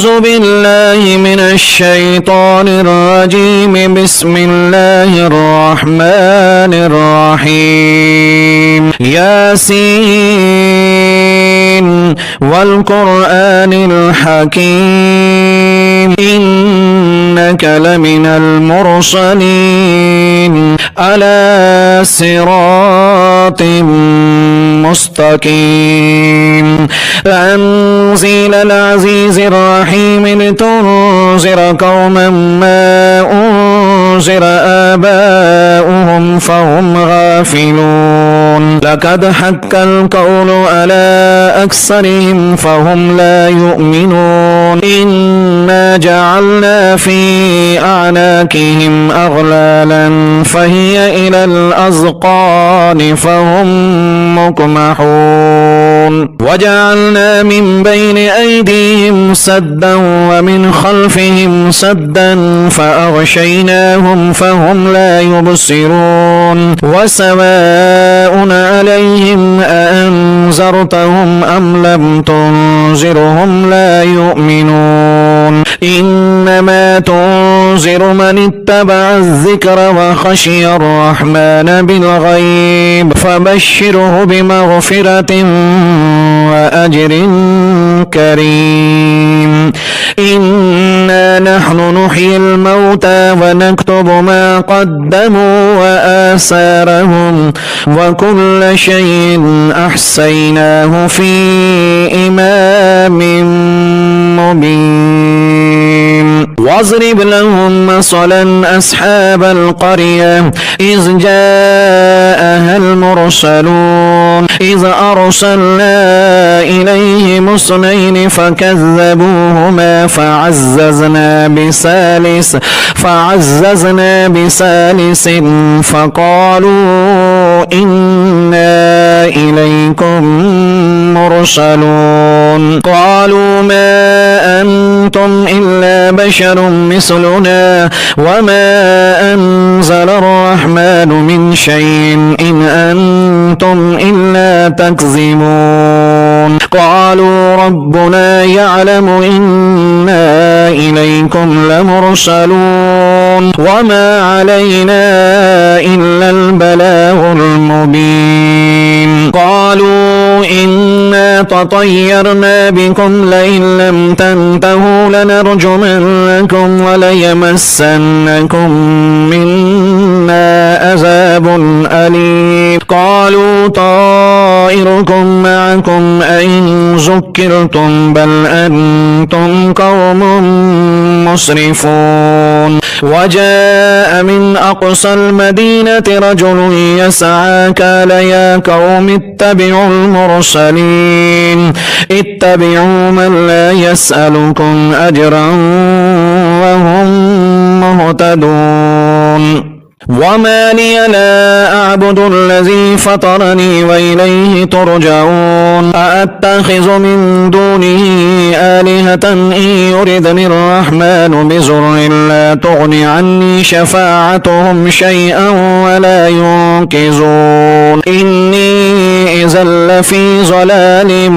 أعوذ بالله من الشيطان الرجيم. بسم الله الرحمن الرحيم. ياسين والقرآن الحكيم إنك لمن المرسلين على صراط مستقيم. تنزيل العزيز الرحيم لتنذر قوما ما أنذر آباؤهم فهم غافلون. لقد حق القول على أكثرهم فهم لا يؤمنون. إنا جعلنا في أعناقهم أغلالا فهي إلى الأذقان فهم مقمحون. وجعلنا من بين أيديهم سدا ومن خلفهم سدا فأغشيناهم فهم لا يبصرون. وسواء عليهم أأنذرتهم أم لم تنذرهم لا يؤمنون. إنما تنذر من اتبع الذكر وخشي الرحمن بالغيب فبشره بمغفرة وأجر كريم. إنا نحن نحيي الموتى ونكتب ما قدموا وآثارهم وكل شيء أحصيناه في إمام مبين. واضرب لهم مثلا أصحاب القرية إذ جاءها المرسلون إذ أرسلنا إليهم اثنين فكذبوهما فعززنا بثالث فقالوا إنا إليكم مرسلون. قالوا ما أنتم إلا بشر مثلنا وما أنزل الرحمن من شيء إن أنتم إلا تكذبون. قالوا ربنا يعلم إنا إليكم لمرسلون وما علينا إلا البلاغ المبين. قالوا إنا تطيرنا بكم لئن لم تنتهوا لنرجمنكم وليمسنكم منا عذاب أليم. قالوا طائركم معكم أئن ذكرتم بل أنتم قوم مسرفون. وجاء من أقصى المدينة رجل يسعى قال يا قوم اتبعوا المرسلين اتبعوا من لا يسألكم أجرا وهم مهتدون. وما لي لا أعبد الذي فطرني وإليه ترجعون. أأتخذ من دونه آلهة إن يردني الرحمن بضر لا تغن عني شفاعتهم شيئا ولا ينقذون. إني إذا لفي ضلال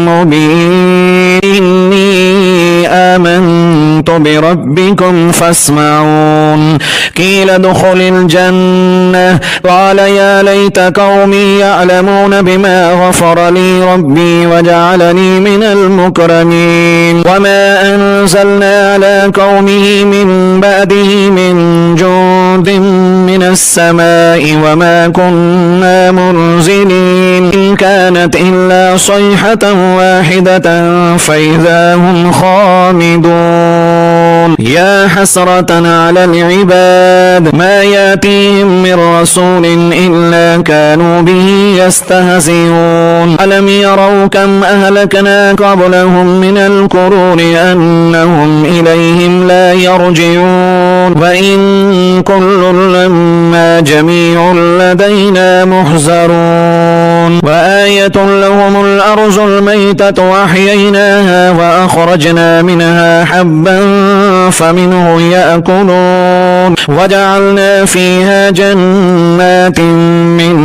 مبين. إني آمنت بربكم فاسمعون. قيل ادخل الجنة قال يا ليت قومي يعلمون بما غفر لي ربي وجعلني من المكرمين. وما أنزلنا على قومه من بعده من جند من السماء وما كنا منزلين. إن كانت إلا صيحة واحدة فإذا هم خامدون. يا حسرة على العباد ما يأتيهم من رسول إلا كانوا به يستهزئون. ألم يروا كم أهلكنا قبلهم من القرون أنهم إليهم لا يرجعون. وإن كل لما جميع لدينا محذرون. وآية لهم الأرض الميتة وأحييناها وأخرجنا منها حبا فمنه يأكلون. وجعلنا فيها جنات من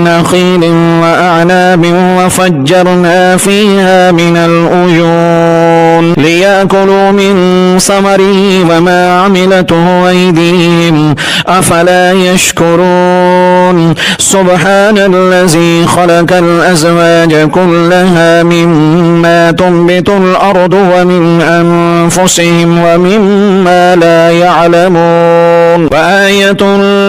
نخيل وأعناب وفجرنا فيها من العيون ليأكلوا من ثمره وما عملته أيديهم أفلا يشكرون سبحان الذي خلق الأزواج كلها مما تنبت الأرض ومن أنفسهم ومما لا يعلمون وآية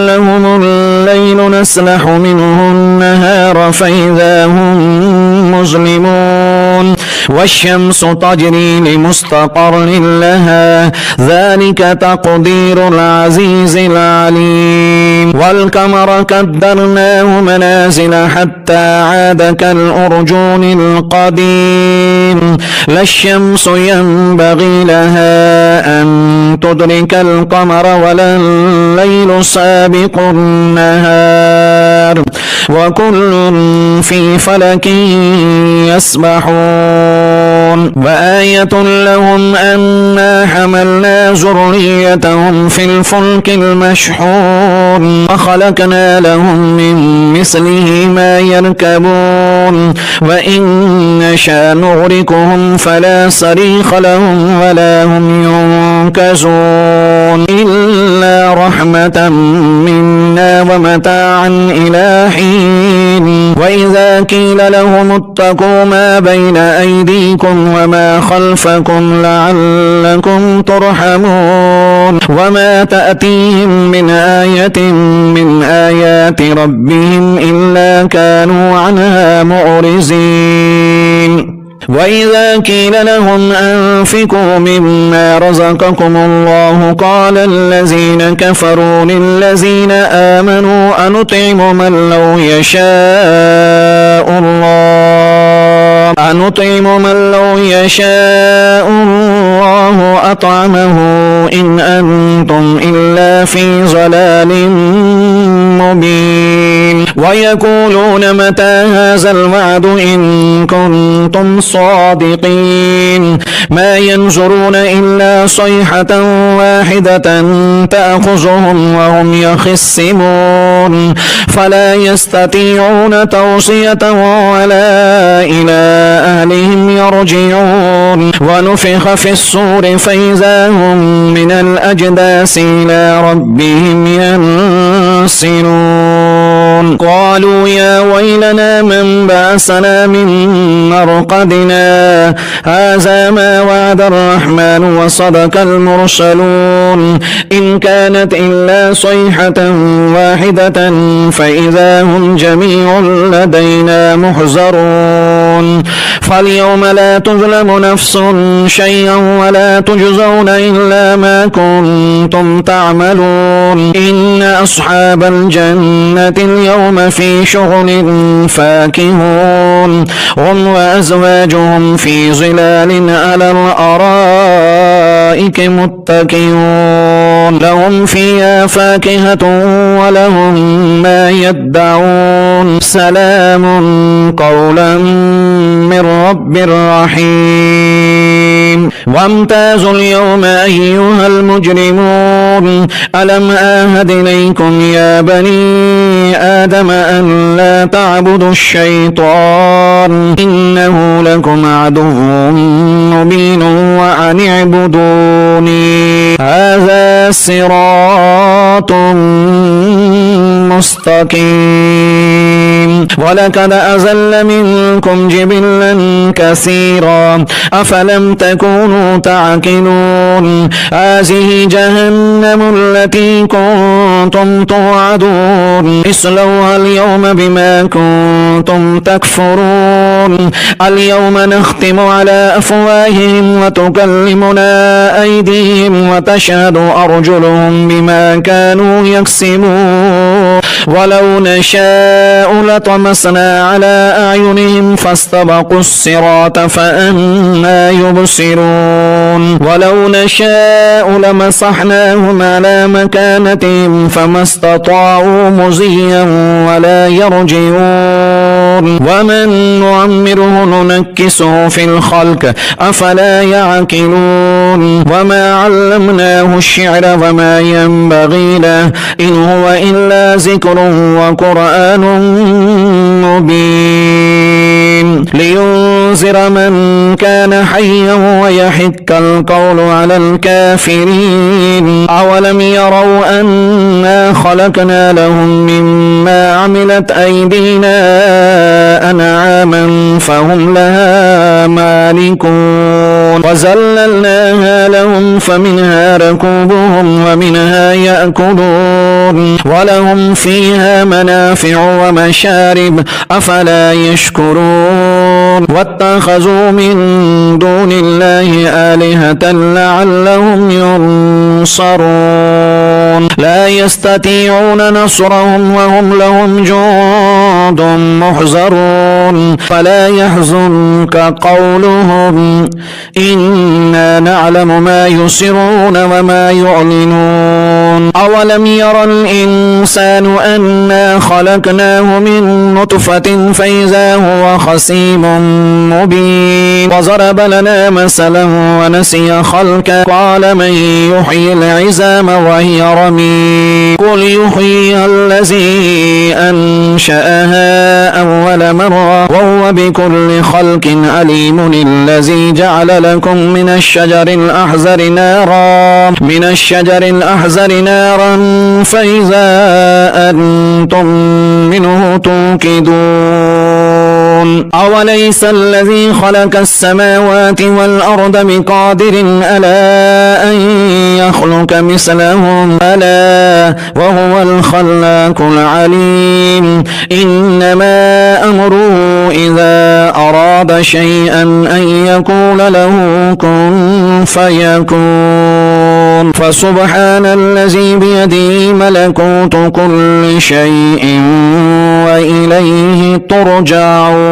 لهم الليل نسلح منه النهار فإذا هم مظلمون والشمس تجري لمستقر لها ذلك تقدير العزيز العليم والقمر قدرناه منازل حتى عاد كالأرجون القديم لا الشمس ينبغي لها أن تدرك القمر ولا الليل سابق النهار وكل في فلك يسبحون وآية لهم أنا حملنا ذريتهم في الفلك المشحون وخلقنا لهم من مثله ما يركبون وإن نشاء نغرقهم فلا صريخ لهم ولا هم ينقذون إلا رحمة منا ومتاعا إلى حين وإذا قيل لهم اتقوا ما بين أيديكم وما خلفكم لعلكم ترحمون وما تأتيهم من آية من آيات ربهم إلا كانوا عنها معرضين وإذا قيل لهم أنفقوا مما رزقكم الله قال الذين كفروا للذين آمنوا أنطعم من لو يشاء الله أطعمه إن أنتم إلا في ضلال مبين ويقولون متى هذا الوعد إن كنتم صادقين ما ينظرون إلا صيحة واحدة تأخذهم وهم يخصمون فلا يستطيعون توصية ولا إلى أهلهم يرجعون ونفخ في الصور فإذا هم من الأجداث إلى ربهم ينسلون قالوا يا ويلنا من بعثنا من مرقدنا هذا ما وعد الرحمن وصدق المرسلون إن كانت إلا صيحة واحدة فإذا هم جميع لدينا محضرون فاليوم لا تظلم نفس شيئا ولا تجزون إلا ما كنتم تعملون إن أصحاب الجنة اليوم في شغل فاكهون هم وأزواجهم في ظلال على الأرائك متكئون لهم فيها فاكهة ولهم ما يدعون سلام قولا من رب رحيم وامتازوا اليوم أيها المجرمون ألم آهد إليكم يا بني آدم أن لا تعبدوا الشيطان إنه لكم عدو مبين وأن اعبدوني هذا صراط مستقيم ولقد أزل منكم جبلا كثيرا أفلم تكونوا تعقلون هذه جهنم التي كنتم توعدون اصلوها اليوم بما كنتم تكفرون اليوم نختم على أفواههم وتكلمنا أيديهم وتشهد أرجلهم بما كانوا يكسبون ولو نشاء لطمسنا على أعينهم فاستبقوا الصراط فأنى يبصرون ولو نشاء لمسحناهم على مكانتهم فما استطاعوا مزيا ولا يرجعون ومن نعمره ننكسه في الخلق أفلا يعقلون وما علمناه الشعر وما ينبغي له إن هو إلا ذكر وقرآن مبين لينذر من كان حيا ويحق القول على الكافرين أولم يروا أنا خلقنا لهم مما عملت أيدينا أنعاما فهم لها مالكون وزللناها لهم فمنها ركوبهم ومنها يأكلون ولهم فيها منافع ومشارب أفلا يشكرون واتخذوا من دون الله آلهة لعلهم ينصرون لا يستطيعون نصرهم وهم لهم جند محضرون فلا يحزنك قولهم إنا نعلم ما يسرون وما يعلنون أولم ير الإنسان أنا خلقناه من نطفة فإذا هو خصيم مبين وضرب لنا مثلا ونسي خلقه قال من يحيي العظام وهي رميم قل يحييها الذي أنشأها أول مرة وهو بكل خلق عليم الذي جعل لكم من الشجر الأحزر نارا فإذا أنتم منه توقدون أوليس الذي خلق السماوات والأرض بقادر ألا أن يخلق مثلهم ألا وهو الخلاق العليم إنما أمره إذا أراد شيئا أن يقول له كن فيكون فسبحان الذي بيده ملكوت كل شيء وإليه ترجعون.